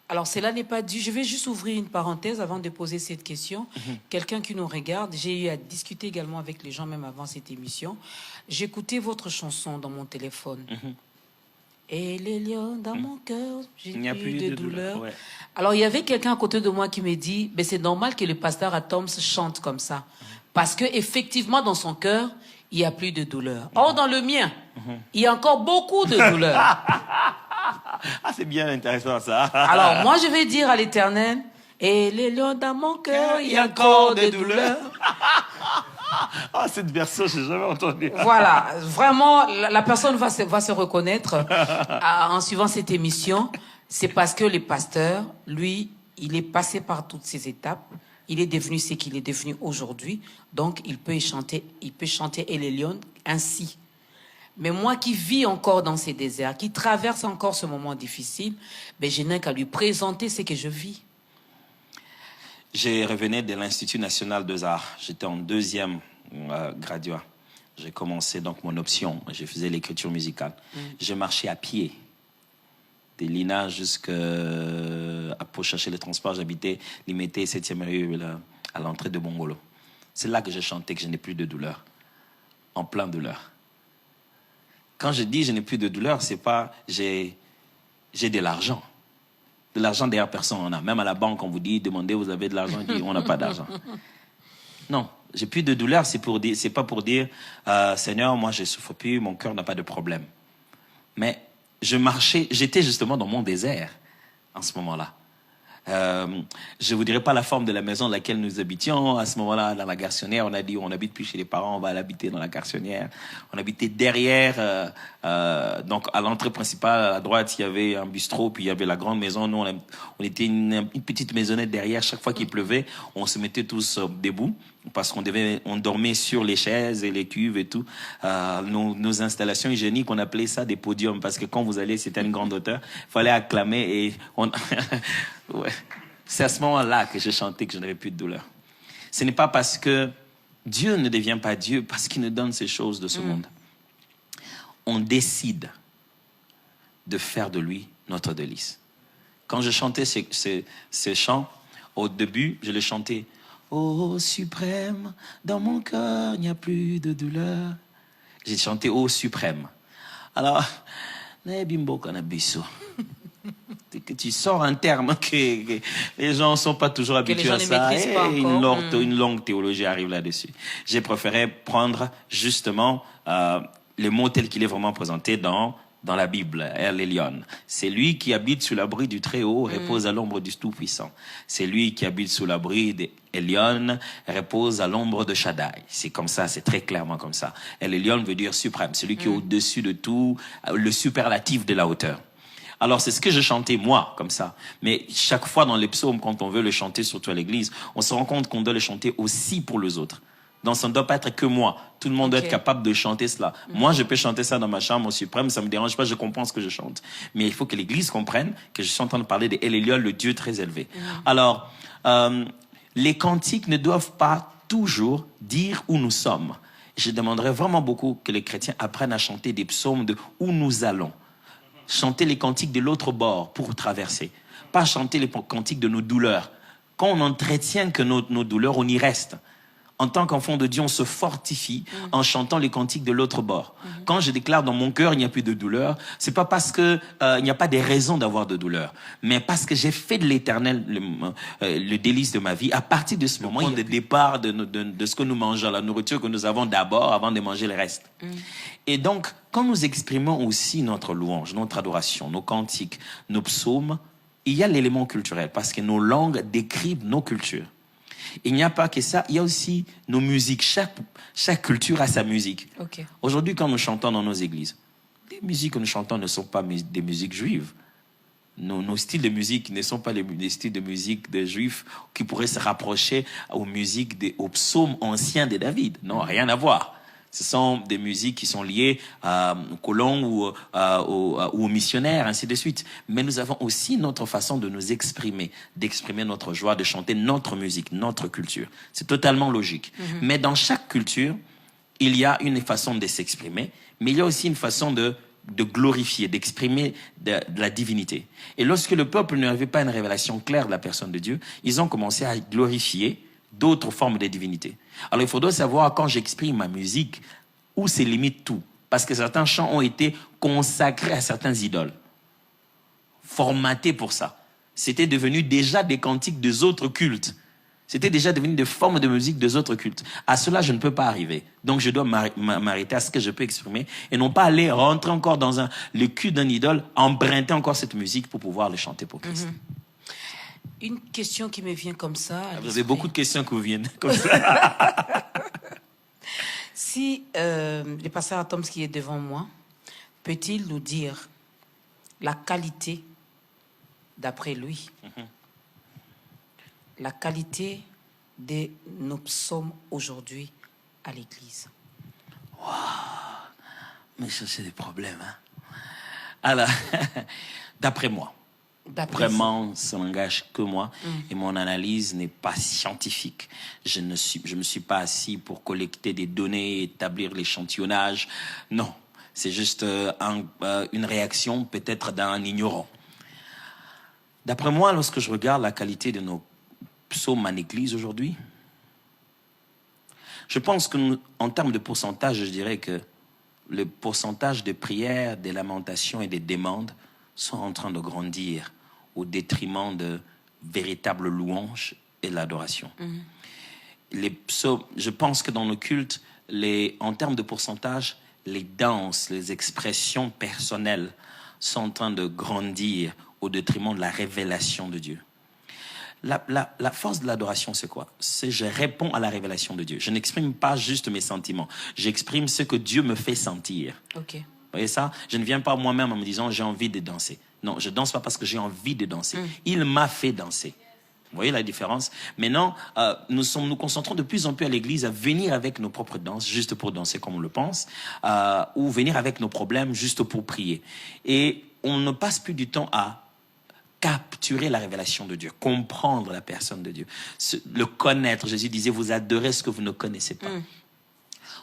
Alors, cela n'est pas dit. Je vais juste ouvrir une parenthèse avant de poser cette question. Quelqu'un qui nous regarde, j'ai eu à discuter également avec les gens, même avant cette émission. J'écoutais votre chanson dans mon téléphone. Et les lions dans mon cœur, j'ai plus de douleur. Ouais. Alors, il y avait quelqu'un à côté de moi qui me dit, ben, c'est normal que le pasteur Atoms chante comme ça. Parce que effectivement, dans son cœur, il n'y a plus de douleur. Or, dans le mien, il y a encore beaucoup de douleur. Ah, c'est bien intéressant, ça. Alors, moi, je vais dire à l'Éternel, et les lions dans mon cœur, il y a encore des douleurs. Ah, cette version, j'ai jamais entendu. Voilà, vraiment, la personne va se reconnaître en suivant cette émission. C'est parce que le pasteur, lui, il est passé par toutes ces étapes. Il est devenu ce qu'il est devenu aujourd'hui. Donc, il peut chanter Et les lions ainsi. Mais moi qui vis encore dans ces déserts, qui traverse encore ce moment difficile, ben, je n'ai qu'à lui présenter ce que je vis. J'ai revenu de l'Institut national des arts. J'étais en deuxième graduat. J'ai commencé donc mon option. Je faisais l'écriture musicale. Je marchais à pied. De l'INA pour chercher le transport. J'habitais Limité, 7e rue, à l'entrée de Bongolo. C'est là que j'ai chanté que je n'ai plus de douleur. En plein douleur. Quand je dis je n'ai plus de douleur, c'est pas j'ai de l'argent. De l'argent, d'ailleurs, personne n'en a. Même à la banque, on vous dit, demandez, vous avez de l'argent, on dit, on n'a pas d'argent. Non, j'ai plus de douleur, c'est pas pour dire, Seigneur, moi, je ne souffre plus, mon cœur n'a pas de problème. Mais j'étais justement dans mon désert en ce moment-là. Je vous dirai pas la forme de la maison dans laquelle nous habitions. À ce moment-là, dans la garçonnière, on a dit on n'habite plus chez les parents, on va l'habiter dans la garçonnière. On habitait derrière, donc à l'entrée principale, à droite, il y avait un bistrot, puis il y avait la grande maison. Nous, on était une petite maisonnette derrière. Chaque fois qu'il pleuvait, on se mettait tous debout parce on dormait sur les chaises et les cuves et tout. Nos installations hygiéniques, on appelait ça des podiums parce que quand vous allez, c'était une grande hauteur, il fallait acclamer et ouais. C'est à ce moment-là que j'ai chanté que je n'avais plus de douleur. Ce n'est pas parce que Dieu ne devient pas Dieu, parce qu'il nous donne ces choses de ce monde. On décide de faire de lui notre délice. Quand je chantais ces chants, au début, je les chantais « Ô suprême, dans mon cœur, il n'y a plus de douleur. » J'ai chanté « Ô suprême ». Alors, bimbo kanabiso. Que tu sors un terme que les gens ne sont pas toujours habitués à ça. Et une longue théologie arrive là-dessus. J'ai préféré prendre justement le mot tel qu'il est vraiment présenté dans la Bible, Elion. C'est lui qui habite sous l'abri du Très-Haut, repose à l'ombre du Tout-Puissant. C'est lui qui habite sous l'abri d'Elion, repose à l'ombre de Shaddai. C'est comme ça, c'est très clairement comme ça. Elion veut dire suprême, celui qui est au-dessus de tout, le superlatif de la hauteur. Alors, c'est ce que je chantais, moi, comme ça. Mais chaque fois dans les psaumes, quand on veut le chanter, surtout à l'église, on se rend compte qu'on doit le chanter aussi pour les autres. Donc, ça ne doit pas être que moi. Tout le monde doit être capable de chanter cela. Moi, je peux chanter ça dans ma chambre au suprême, ça ne me dérange pas, je comprends ce que je chante. Mais il faut que l'église comprenne que je suis en train de parler de El Elyon, le Dieu très élevé. Alors, les cantiques ne doivent pas toujours dire où nous sommes. Je demanderais vraiment beaucoup que les chrétiens apprennent à chanter des psaumes de où nous allons. Chanter les cantiques de l'autre bord pour traverser. Pas chanter les cantiques de nos douleurs. Quand on entretient que nos douleurs, on y reste. En tant qu'enfant de Dieu, on se fortifie en chantant les cantiques de l'autre bord. Quand je déclare dans mon cœur, il n'y a plus de douleur, c'est pas parce que il n'y a pas des raisons d'avoir de douleur, mais parce que j'ai fait de l'Éternel le délice de ma vie. À partir de ce moment, il y a le départ de ce que nous mangeons, la nourriture que nous avons d'abord avant de manger le reste. Et donc, quand nous exprimons aussi notre louange, notre adoration, nos cantiques, nos psaumes, il y a l'élément culturel, parce que nos langues décrivent nos cultures. Il n'y a pas que ça, il y a aussi nos musiques. Chaque culture a sa musique. Aujourd'hui, quand nous chantons dans nos églises, les musiques que nous chantons ne sont pas des musiques juives. Nos styles de musique ne sont pas les styles de musique des juifs qui pourraient se rapprocher aux musiques, aux psaumes anciens de David. Non, rien à voir. Ce sont des musiques qui sont liées aux colons ou aux missionnaires, ainsi de suite. Mais nous avons aussi notre façon de nous exprimer, d'exprimer notre joie, de chanter notre musique, notre culture. C'est totalement logique. Mais dans chaque culture, il y a une façon de s'exprimer, mais il y a aussi une façon de de glorifier, d'exprimer de la divinité. Et lorsque le peuple n'avait pas une révélation claire de la personne de Dieu, ils ont commencé à glorifier d'autres formes de divinité. Alors il faudrait savoir, quand j'exprime ma musique, où se limite tout. Parce que certains chants ont été consacrés à certains idoles, formatés pour ça. C'était devenu déjà des cantiques des autres cultes. C'était déjà devenu des formes de musique des autres cultes. À cela, je ne peux pas arriver. Donc, je dois m'arrêter à ce que je peux exprimer et non pas aller rentrer encore dans le cul d'un idole, emprunter encore cette musique pour pouvoir le chanter pour Christ. Une question qui me vient comme ça. Vous avez beaucoup de questions qui vous viennent comme ça. Si le pasteur Atoms qui est devant moi, peut-il nous dire la qualité, d'après lui, la qualité de nos psaumes aujourd'hui à l'Église? Wow. Mais ça, c'est des problèmes. Hein? Alors, d'après moi, vraiment, ça n'engage que moi. Et mon analyse n'est pas scientifique. Je me suis pas assis pour collecter des données, établir l'échantillonnage. Non, c'est juste une réaction peut-être d'un ignorant. D'après moi, lorsque je regarde la qualité de nos psaumes en Église aujourd'hui, je pense qu'en termes de pourcentage, je dirais que le pourcentage de prières, des lamentations et des demandes sont en train de grandir au détriment de véritables louanges et de l'adoration. Les psaumes, je pense que dans nos cultes, en termes de pourcentage, les danses, les expressions personnelles sont en train de grandir au détriment de la révélation de Dieu. La force de l'adoration, c'est quoi? C'est je réponds à la révélation de Dieu. Je n'exprime pas juste mes sentiments. J'exprime ce que Dieu me fait sentir. Ok. Vous voyez ça? Je ne viens pas moi-même en me disant j'ai envie de danser. Non, je danse pas parce que j'ai envie de danser. Il m'a fait danser. Vous voyez la différence? Maintenant, nous concentrons de plus en plus à l'église à venir avec nos propres danses, juste pour danser comme on le pense, ou venir avec nos problèmes juste pour prier. Et on ne passe plus du temps à capturer la révélation de Dieu, comprendre la personne de Dieu, le connaître. Jésus disait, vous adorez ce que vous ne connaissez pas.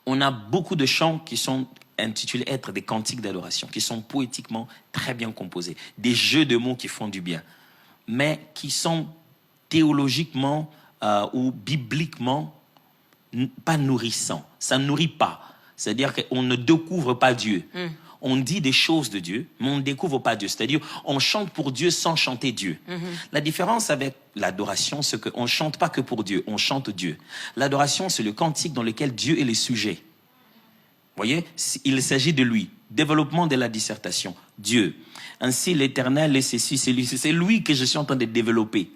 On a beaucoup de chants qui sont intitulés être des cantiques d'adoration, qui sont poétiquement très bien composés, des jeux de mots qui font du bien, mais qui sont théologiquement ou bibliquement pas nourrissants. Ça ne nourrit pas. C'est-à-dire qu'on ne découvre pas Dieu. On dit des choses de Dieu, mais on ne découvre pas Dieu. C'est-à-dire, on chante pour Dieu sans chanter Dieu. La différence avec l'adoration, c'est qu'on ne chante pas que pour Dieu, on chante Dieu. L'adoration, c'est le cantique dans lequel Dieu est le sujet. Vous voyez, il s'agit de lui. Développement de la dissertation. Dieu. Ainsi, l'Éternel est ceci, c'est lui. C'est lui que je suis en train de développer.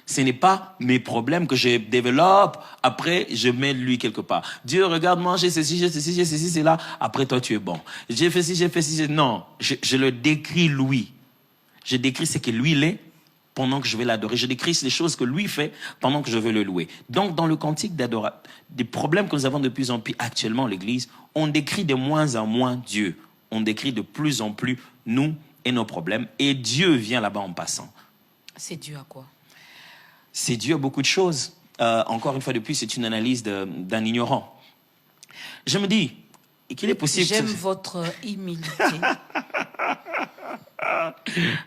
Ce n'est pas mes problèmes que je développe, après je mets lui quelque part. Dieu, regarde-moi, j'ai ceci, c'est là, après toi tu es bon. J'ai fait ci, non, je le décris lui. Je décris ce que lui il est pendant que je vais l'adorer. Je décris les choses que lui fait pendant que je veux le louer. Donc dans le cantique d'adoration, des problèmes que nous avons de plus en plus actuellement à l'église, on décrit de moins en moins Dieu. On décrit de plus en plus nous et nos problèmes. Et Dieu vient là-bas en passant. C'est Dieu à quoi? C'est Dieu à beaucoup de choses. Encore une fois de plus, c'est une analyse d'un ignorant. Je me dis qu'il est possible... J'aime votre humilité.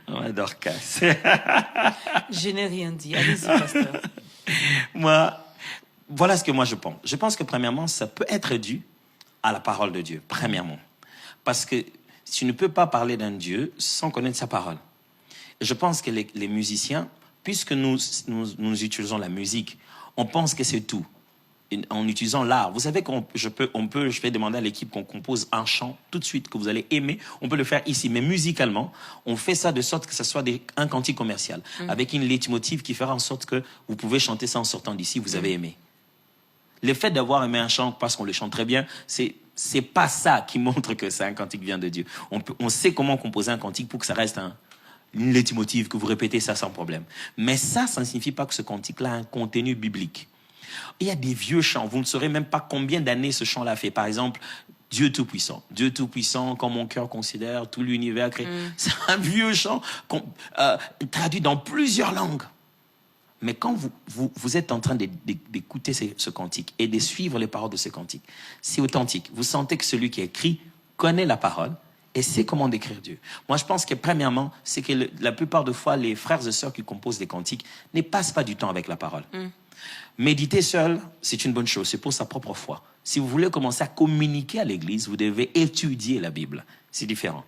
Ouais, Dorcas. Je n'ai rien dit. Allez-y, pasteur. Voilà ce que moi je pense. Je pense que premièrement, ça peut être dû à la parole de Dieu, premièrement. Parce que tu ne peux pas parler d'un Dieu sans connaître sa parole. Je pense que les musiciens... Puisque nous utilisons la musique, on pense que c'est tout. En utilisant l'art, vous savez je vais demander à l'équipe qu'on compose un chant tout de suite que vous allez aimer. On peut le faire ici, mais musicalement, on fait ça de sorte que ça soit un cantique commercial, avec une leitmotiv qui fera en sorte que vous pouvez chanter ça en sortant d'ici, vous avez aimé. Le fait d'avoir aimé un chant parce qu'on le chante très bien, c'est pas ça qui montre que c'est un cantique qui vient de Dieu. On sait comment composer un cantique pour que ça reste une leitmotiv, que vous répétez ça sans problème. Mais ça ne signifie pas que ce cantique-là a un contenu biblique. Il y a des vieux chants, vous ne saurez même pas combien d'années ce chant-là fait. Par exemple, Dieu Tout-Puissant. Dieu Tout-Puissant, quand mon cœur considère tout l'univers créé. C'est un vieux chant traduit dans plusieurs langues. Mais quand vous êtes en train d'écouter ce cantique et de suivre les paroles de ce cantique, c'est authentique. Vous sentez que celui qui écrit connaît la parole et sait comment décrire Dieu. Moi, je pense que premièrement, c'est que la plupart des fois, les frères et sœurs qui composent des cantiques ne passent pas du temps avec la parole. Méditer seul, c'est une bonne chose, c'est pour sa propre foi. Si vous voulez commencer à communiquer à l'église, vous devez étudier la Bible. C'est différent.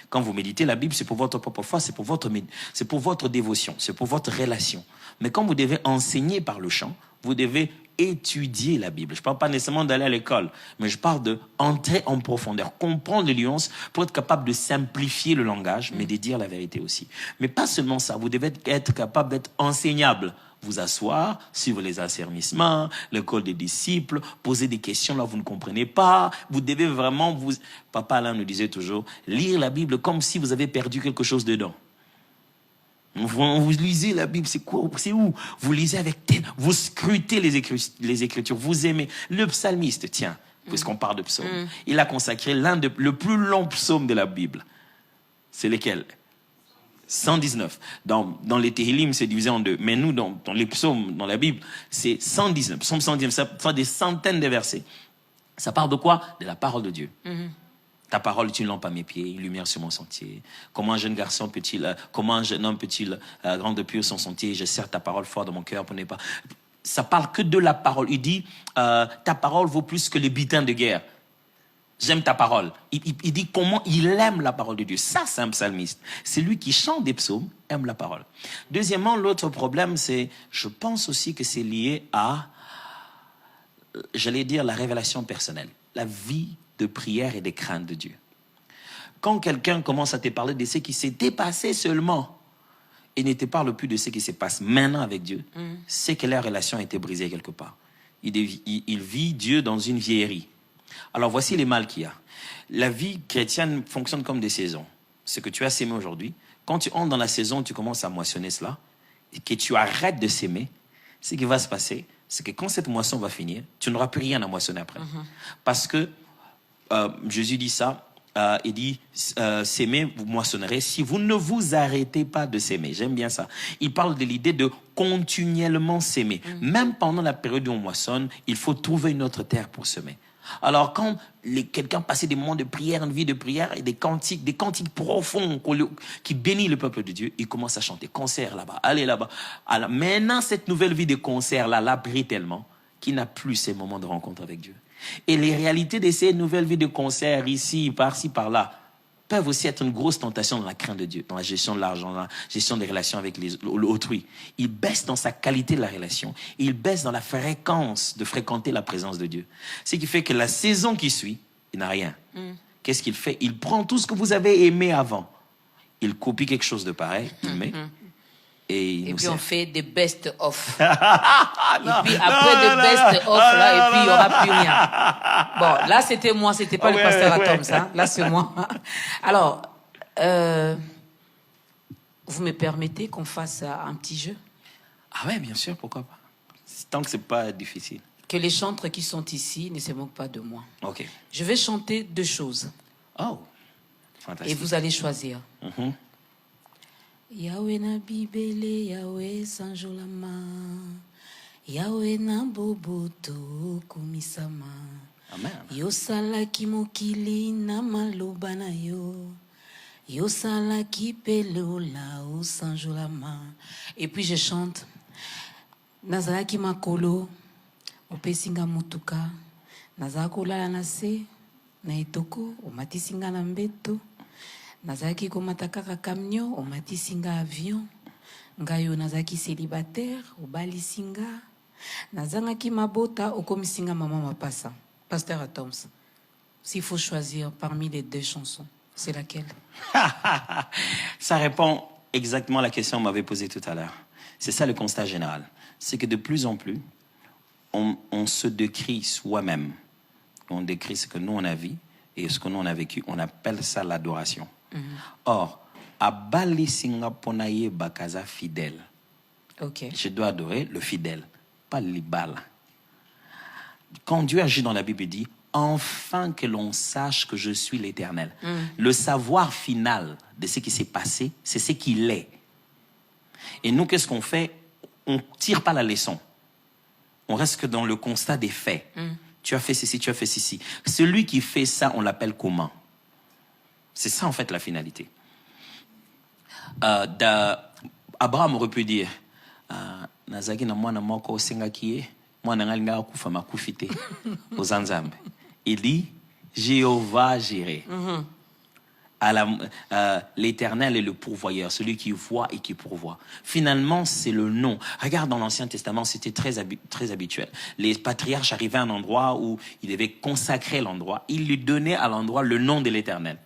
Quand vous méditez la Bible, c'est pour votre propre foi, c'est pour votre dévotion, c'est pour votre relation. Mais quand vous devez enseigner par le chant, vous devez étudier la Bible. Je ne parle pas nécessairement d'aller à l'école, mais je parle d'entrer en profondeur, comprendre les nuances pour être capable de simplifier le langage, mais de dire la vérité aussi. Mais pas seulement ça, vous devez être capable d'être enseignable. Vous asseoir, suivre les assermissements, l'école des disciples, poser des questions là où vous ne comprenez pas. Vous devez vraiment Papa Alain nous disait toujours, lire la Bible comme si vous avez perdu quelque chose dedans. Vous lisez la Bible, c'est quoi? C'est où? Vous lisez vous scrutez les Écritures, vous aimez. Le psalmiste, tiens, puisqu'on parle de psaume, il a consacré le plus long psaume de la Bible. C'est lequel? 119. Dans les Tehillim, c'est divisé en deux. Mais nous, dans les psaumes, dans la Bible, c'est 119. Psaume 119, ça fait des centaines de versets. Ça parle de quoi? De la parole de Dieu. Ta parole est une lampe à mes pieds, une lumière sur mon sentier. Comment un jeune garçon comment un jeune homme peut-il rendre pur son sentier? Je serre ta parole fort dans mon cœur pour ne pas... Ça parle que de la parole. Il dit, ta parole vaut plus que les butins de guerre. J'aime ta parole. Il dit comment il aime la parole de Dieu. Ça, c'est un psalmiste. C'est lui qui chante des psaumes, aime la parole. Deuxièmement, l'autre problème, c'est, je pense aussi que c'est lié à, j'allais dire, la révélation personnelle. La vie de prière et de crainte de Dieu. Quand quelqu'un commence à te parler de ce qui s'est dépassé seulement et ne te parle plus de ce qui se passe maintenant avec Dieu, c'est que la relation a été brisée quelque part. Il vit Dieu dans une vieillerie. Alors voici les mal qu'il y a. La vie chrétienne fonctionne comme des saisons. Ce que tu as sémé aujourd'hui, quand tu entres dans la saison, tu commences à moissonner cela, et que tu arrêtes de s'aimer, ce qui va se passer, c'est que quand cette moisson va finir, tu n'auras plus rien à moissonner après. Parce que Jésus dit ça, il dit, s'aimer, vous moissonnerez si vous ne vous arrêtez pas de s'aimer. J'aime bien ça. Il parle de l'idée de continuellement s'aimer. Même pendant la période où on moissonne, il faut trouver une autre terre pour semer. Alors quand quelqu'un passait des moments de prière, une vie de prière et des cantiques profonds qui bénissent le peuple de Dieu, il commence à chanter concert là-bas, allez là-bas. Alors maintenant cette nouvelle vie de concert là l'a pris tellement qu'il n'a plus ces moments de rencontre avec Dieu. Et les réalités de ces nouvelles vies de concert ici, par-ci, par-là peuvent aussi être une grosse tentation dans la crainte de Dieu, dans la gestion de l'argent, dans la gestion des relations avec l'autrui. Il baisse dans sa qualité de la relation, il baisse dans la fréquence de fréquenter la présence de Dieu. Ce qui fait que la saison qui suit, il n'a rien. Qu'est-ce qu'il fait? Il prend tout ce que vous avez aimé avant, il copie quelque chose de pareil, il met, et puis on fait des best-of. Et puis après des best-of, là, et puis il n'y aura plus rien. Bon, là c'était moi, c'était pas le pasteur Atoms, hein. Là c'est moi. Alors, vous me permettez qu'on fasse un petit jeu? Ah ouais, bien sûr, pourquoi pas. Tant que c'est pas difficile. Que les chantres qui sont ici ne se moquent pas de moi. Ok. Je vais chanter deux choses. Oh, fantastique. Et vous allez choisir. Yahweh na bibele, Yahweh sanjolama, Yahweh na boboto kumisama. Amen. Yosalaki mokili na maloba na yo, Yosalaki pelola o sanjolama. Et puis je chante, Nazalaki makolo, opesinga mutuka, Nazalaki olala na se, na etoko, omatisinga na mbeto. Nazaki komata kaka camion, omatisinga avion. Ngayo nazaki célibataire, obalisinga. Nazangaki mabota, okomisinga maman mapasa. Pasteur Atoms, s'il faut choisir parmi les deux chansons, c'est laquelle? Ça répond exactement à la question qu'on m'avait posée tout à l'heure. C'est ça le constat général. C'est que de plus en plus, on se décrit soi-même. On décrit ce que nous on a vu et ce que nous on a vécu. On appelle ça l'adoration. Or, abali singaponaye bakaza fidèle. Okay. Je dois adorer le fidèle, pas l'ibal. Quand Dieu agit dans la Bible, il dit enfin que l'on sache que je suis l'Éternel. Le savoir final de ce qui s'est passé, c'est ce qu'il est. Et nous, qu'est-ce qu'on fait? On ne tire pas la leçon. On reste que dans le constat des faits. Tu as fait ceci, tu as fait ceci. Celui qui fait ça, on l'appelle comment? C'est ça, en fait, la finalité. Abraham aurait pu dire, Nazaki na mwana moko sengaki mwana ngalinga kufa makufite ozanzambe. Il dit, Jéhovah j'irai. L'Éternel est le pourvoyeur, celui qui voit et qui pourvoit. Finalement, c'est le nom. Regarde, dans l'Ancien Testament, c'était très habituel. Les patriarches arrivaient à un endroit où ils devaient consacrer l'endroit. Ils lui donnaient à l'endroit le nom de l'Éternel.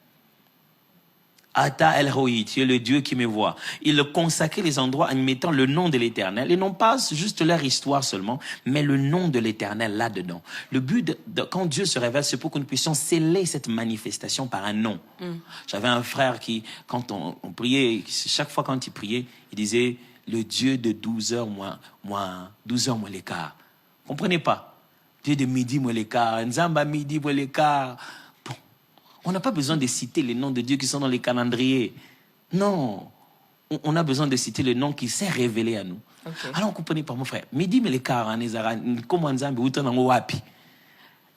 Ata El Roi, tu es le Dieu qui me voit. Ils consacraient les endroits en mettant le nom de l'Éternel, et non pas juste leur histoire seulement, mais le nom de l'Éternel là-dedans. Le but, quand Dieu se révèle, c'est pour que nous puissions sceller cette manifestation par un nom. J'avais un frère qui, quand on priait, chaque fois quand il priait, il disait, le Dieu de 12 heures moins l'écart. Comprenez pas? Dieu de midi moins l'écart, Nzamba midi moins l'écart. On n'a pas besoin de citer les noms de Dieu qui sont dans les calendriers. Non. On a besoin de citer le nom qui s'est révélé à nous. Okay. Alors, on ne comprenait pas, mon frère. Midi, mais les car, comment Nzambe, où t'en as wapi?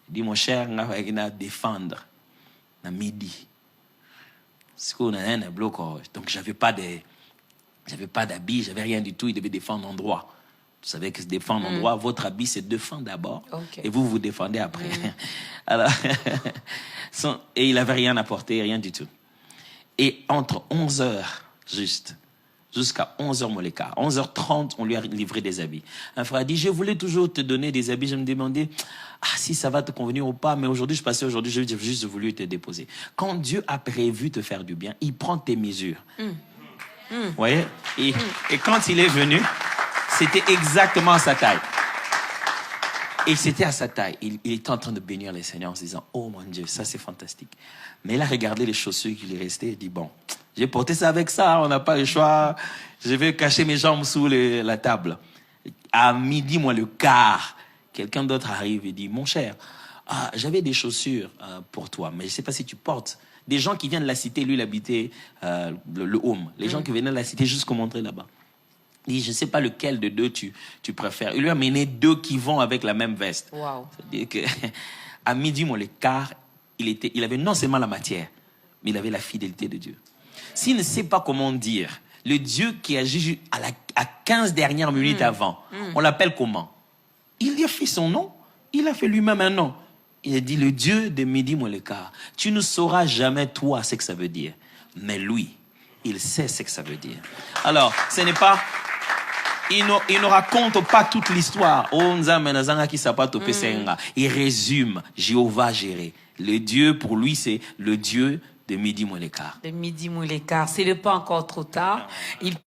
Il dit, mon cher, on va défendre. Na midi. C'est qu'on a un bloc. Donc, j'avais pas d'habit, j'avais rien du tout. Il devait défendre en droit. Vous savez que se défendre en droit, votre habit, c'est défendre d'abord. Okay. Et vous, vous défendez après. Alors, et il n'avait rien apporté, rien du tout. Et entre 11h, jusqu'à 11h, mon l'écart, 11h30, on lui a livré des habits. Un frère a dit, je voulais toujours te donner des habits. Je me demandais, si ça va te convenir ou pas, mais aujourd'hui, j'ai juste voulu te déposer. Quand Dieu a prévu te faire du bien, il prend tes mesures. Vous voyez? Et quand il est venu, c'était exactement à sa taille. Et c'était à sa taille. Il était en train de bénir les Seigneurs en se disant, oh mon Dieu, ça c'est fantastique. Mais il a regardé les chaussures qui lui restaient et dit, bon, j'ai porté ça avec ça, on n'a pas le choix. Je vais cacher mes jambes sous la table. À midi, moins le quart, quelqu'un d'autre arrive et dit, mon cher, j'avais des chaussures pour toi, mais je ne sais pas si tu portes. Des gens qui viennent de la cité, lui il habitait le home. Les gens qui venaient de la cité jusqu'au montrer là-bas. Il dit, je ne sais pas lequel de deux tu préfères. Il lui a mené 2 qui vont avec la même veste. Wow. C'est-à-dire qu'à midi, mon l'écart, il avait non seulement la matière, mais il avait la fidélité de Dieu. S'il ne sait pas comment dire, le Dieu qui agit à 15 dernières minutes avant, on l'appelle comment? Il y a fait son nom, il a fait lui-même un nom. Il a dit, le Dieu de midi, mon l'écart. Tu ne sauras jamais, toi, ce que ça veut dire. Mais lui, il sait ce que ça veut dire. Alors, ce n'est pas... Il ne raconte pas toute l'histoire. Il résume Jéhovah géré. Le Dieu, pour lui, c'est le Dieu de midi moins l'écart. De midi moins l'écart. C'est le pas encore trop tard. Il